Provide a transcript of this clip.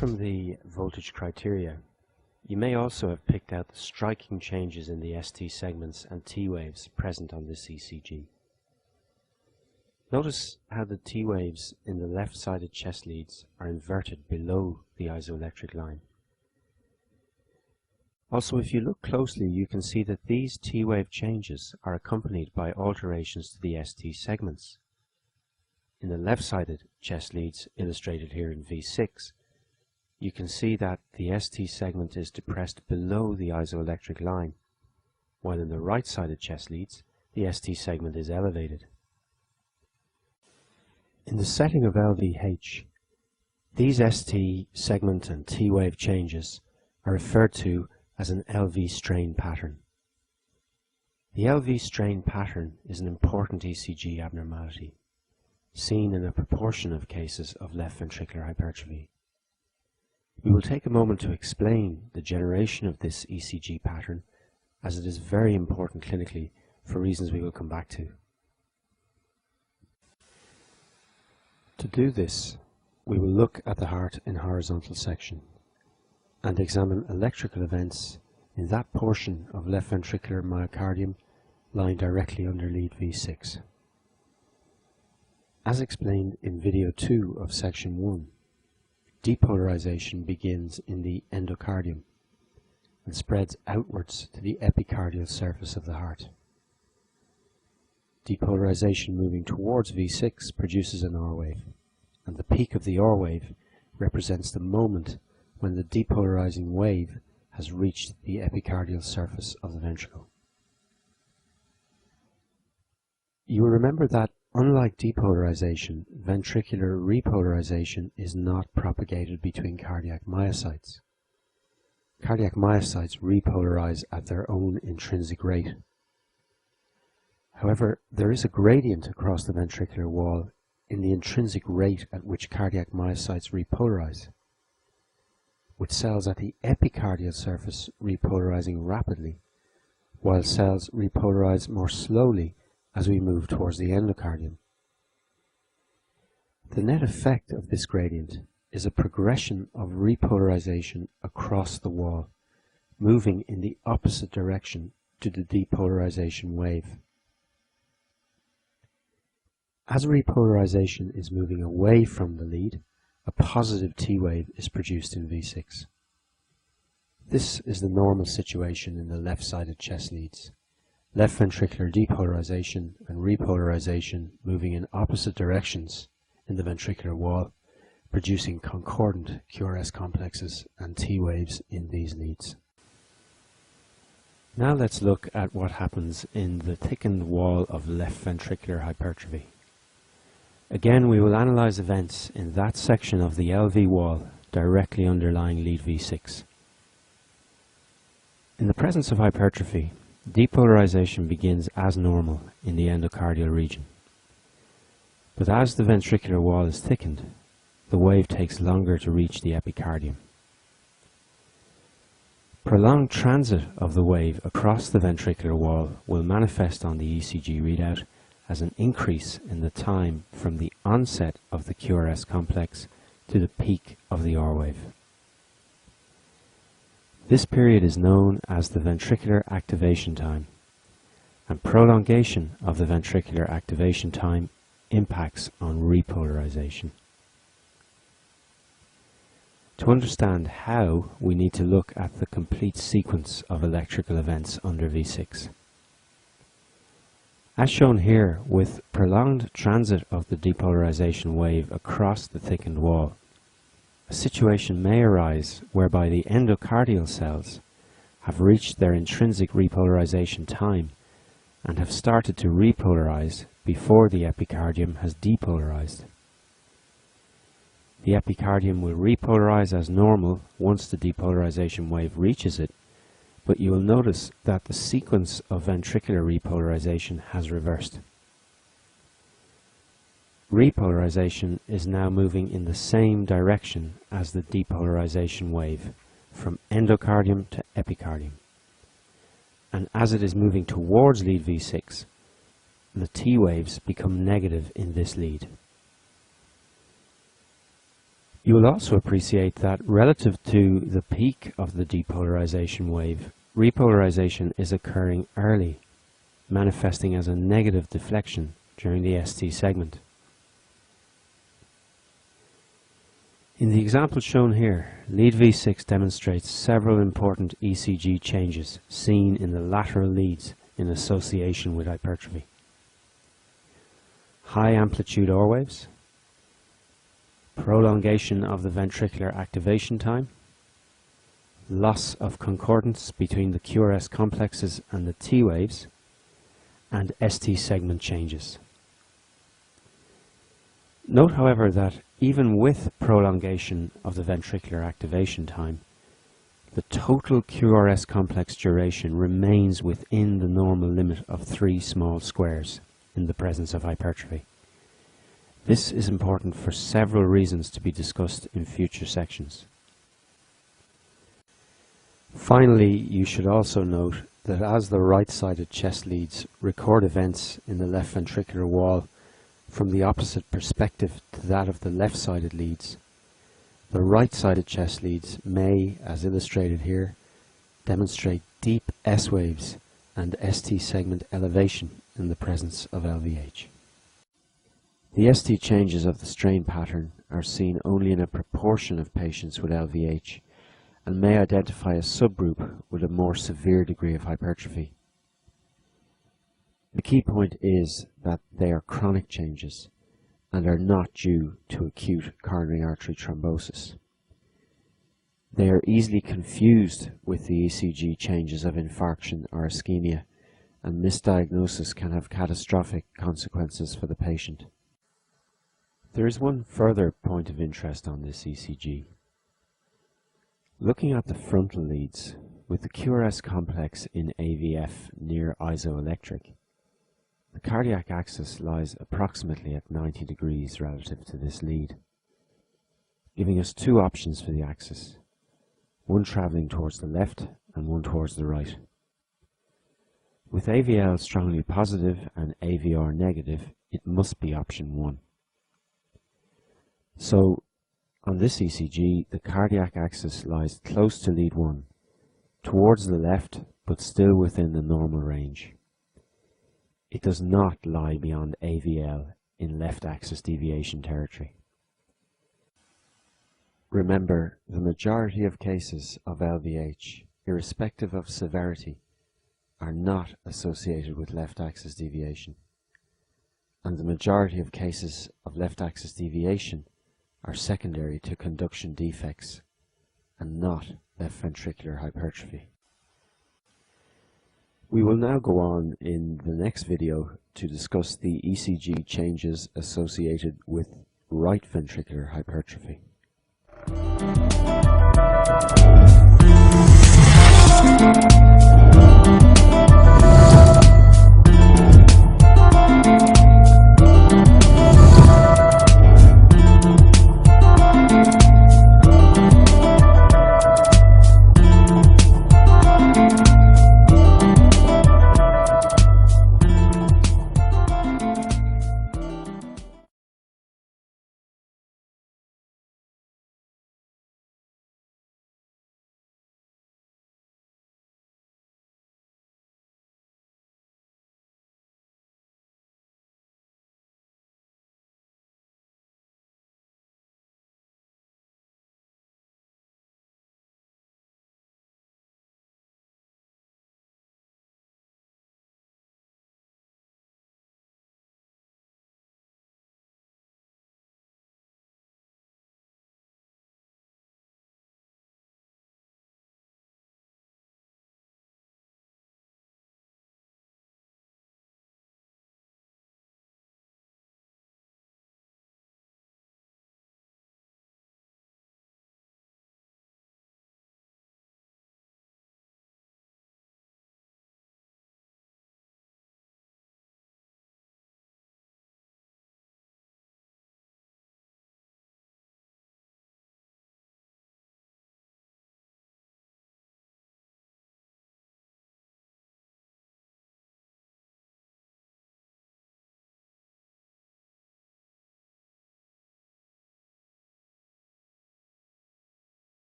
from the voltage criteria, you may also have picked out the striking changes in the ST segments and T waves present on this ECG. Notice how the T waves in the left-sided chest leads are inverted below the isoelectric line. Also, if you look closely, you can see that these T wave changes are accompanied by alterations to the ST segments. In the left-sided chest leads, illustrated here in V6, you can see that the ST segment is depressed below the isoelectric line, while in the right-sided chest leads, the ST segment is elevated. In the setting of LVH, these ST segment and T wave changes are referred to as an LV strain pattern. The LV strain pattern is an important ECG abnormality, seen in a proportion of cases of left ventricular hypertrophy. We will take a moment to explain the generation of this ECG pattern, as it is very important clinically for reasons we will come back to. To do this, we will look at the heart in horizontal section and examine electrical events in that portion of left ventricular myocardium lying directly under lead V6. As explained in video 2 of section 1, depolarization begins in the endocardium and spreads outwards to the epicardial surface of the heart. Depolarization moving towards V6 produces an R wave, and the peak of the R wave represents the moment when the depolarizing wave has reached the epicardial surface of the ventricle. You will remember that unlike depolarization, ventricular repolarization is not propagated between cardiac myocytes. Cardiac myocytes repolarize at their own intrinsic rate. However, there is a gradient across the ventricular wall in the intrinsic rate at which cardiac myocytes repolarize, with cells at the epicardial surface repolarizing rapidly, while cells repolarize more slowly as we move towards the endocardium. The net effect of this gradient is a progression of repolarization across the wall, moving in the opposite direction to the depolarization wave. As repolarization is moving away from the lead, a positive T wave is produced in V6. This is the normal situation in the left-sided chest leads. Left ventricular depolarization and repolarization moving in opposite directions in the ventricular wall, producing concordant QRS complexes and T waves in these leads. Now let's look at what happens in the thickened wall of left ventricular hypertrophy. Again, we will analyze events in that section of the LV wall directly underlying lead V6. In the presence of hypertrophy, depolarization begins as normal in the endocardial region. But as the ventricular wall is thickened, the wave takes longer to reach the epicardium. Prolonged transit of the wave across the ventricular wall will manifest on the ECG readout as an increase in the time from the onset of the QRS complex to the peak of the R wave. This period is known as the ventricular activation time, and prolongation of the ventricular activation time impacts on repolarization. To understand how, we need to look at the complete sequence of electrical events under V6. As shown here, with prolonged transit of the depolarization wave across the thickened wall, a situation may arise whereby the endocardial cells have reached their intrinsic repolarization time and have started to repolarize before the epicardium has depolarized. The epicardium will repolarize as normal once the depolarization wave reaches it, but you will notice that the sequence of ventricular repolarization has reversed. Repolarization is now moving in the same direction as the depolarization wave, from endocardium to epicardium. And as it is moving towards lead V6, the T waves become negative in this lead. You will also appreciate that relative to the peak of the depolarization wave, repolarization is occurring early, manifesting as a negative deflection during the ST segment. In the example shown here, lead V6 demonstrates several important ECG changes seen in the lateral leads in association with hypertrophy. High amplitude OR waves, prolongation of the ventricular activation time, loss of concordance between the QRS complexes and the T waves, and ST segment changes. Note, however, that even with prolongation of the ventricular activation time, the total QRS complex duration remains within the normal limit of 3 small squares in the presence of hypertrophy. This is important for several reasons to be discussed in future sections. Finally, you should also note that as the right-sided chest leads record events in the left ventricular wall from the opposite perspective to that of the left-sided leads, the right-sided chest leads may, as illustrated here, demonstrate deep S waves and ST segment elevation in the presence of LVH. The ST changes of the strain pattern are seen only in a proportion of patients with LVH and may identify a subgroup with a more severe degree of hypertrophy. The key point is that they are chronic changes and are not due to acute coronary artery thrombosis. They are easily confused with the ECG changes of infarction or ischemia, and misdiagnosis can have catastrophic consequences for the patient. There is one further point of interest on this ECG. Looking at the frontal leads, with the QRS complex in AVF near isoelectric, the cardiac axis lies approximately at 90 degrees relative to this lead, giving us 2 options for the axis, one travelling towards the left and one towards the right. With AVL strongly positive and AVR negative, it must be option 1. So, on this ECG, the cardiac axis lies close to lead 1, towards the left, but still within the normal range. It does not lie beyond AVL in left axis deviation territory. Remember, the majority of cases of LVH, irrespective of severity, are not associated with left axis deviation, and the majority of cases of left axis deviation are secondary to conduction defects and not left ventricular hypertrophy. We will now go on in the next video to discuss the ECG changes associated with right ventricular hypertrophy.